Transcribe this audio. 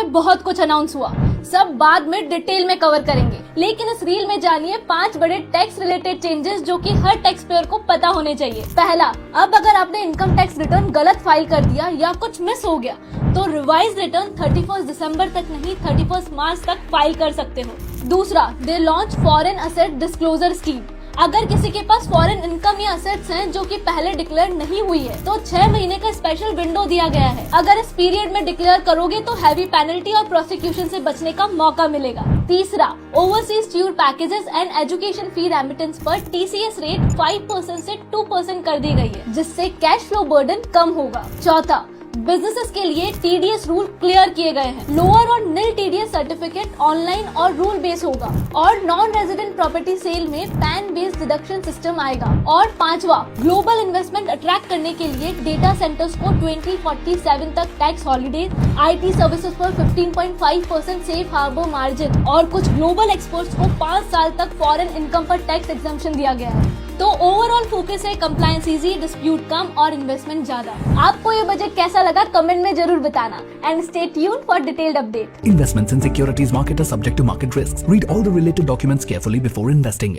में बहुत कुछ अनाउंस हुआ, सब बाद में डिटेल में कवर करेंगे, लेकिन इस रील में जानिए 5 बड़े टैक्स रिलेटेड चेंजेस जो कि हर टैक्स पेयर को पता होने चाहिए। पहला, अब अगर आपने इनकम टैक्स रिटर्न गलत फाइल कर दिया या कुछ मिस हो गया तो रिवाइज रिटर्न 31 दिसंबर तक नहीं 31 मार्च तक फाइल कर सकते हो। दूसरा, they launch foreign asset disclosure scheme. अगर किसी के पास फॉरेन इनकम या असेट्स हैं जो कि पहले डिक्लेयर नहीं हुई है तो 6 महीने का स्पेशल विंडो दिया गया है। अगर इस पीरियड में डिक्लेयर करोगे तो हैवी पेनल्टी और प्रोसिक्यूशन से बचने का मौका मिलेगा। तीसरा, overseas tour packages and education fee remittance पर TCS रेट 5% से 2% कर दी गई है, जिससे कैश फ्लो बर्डन कम होगा। चौथा, बिजनेसेस के लिए TDS रूल क्लियर किए गए हैं। लोअर और नील TDS सर्टिफिकेट ऑनलाइन और रूल बेस होगा और नॉन रेजिडेंट प्रॉपर्टी सेल में पैन बेस्ड डिडक्शन सिस्टम आएगा। और पांचवा, ग्लोबल इन्वेस्टमेंट अट्रैक्ट करने के लिए डेटा सेंटर्स को 2047 तक टैक्स हॉलीडेज, IT सर्विसेज पर 15.5% सेफ हार्बर मार्जिन और कुछ ग्लोबल एक्सपोर्ट्स को 5 साल तक फॉरेन इनकम पर टैक्स एग्जम्पशन दिया गया है। तो ओवरऑल फोकस है कंप्लायंस इजी, डिस्प्यूट कम और इन्वेस्टमेंट ज्यादा। आपको ये बजट कैसा लगा कमेंट में जरूर बताना and stay tuned for detailed update. Investments in securities market are subject to market risks. Read all the related documents carefully before investing.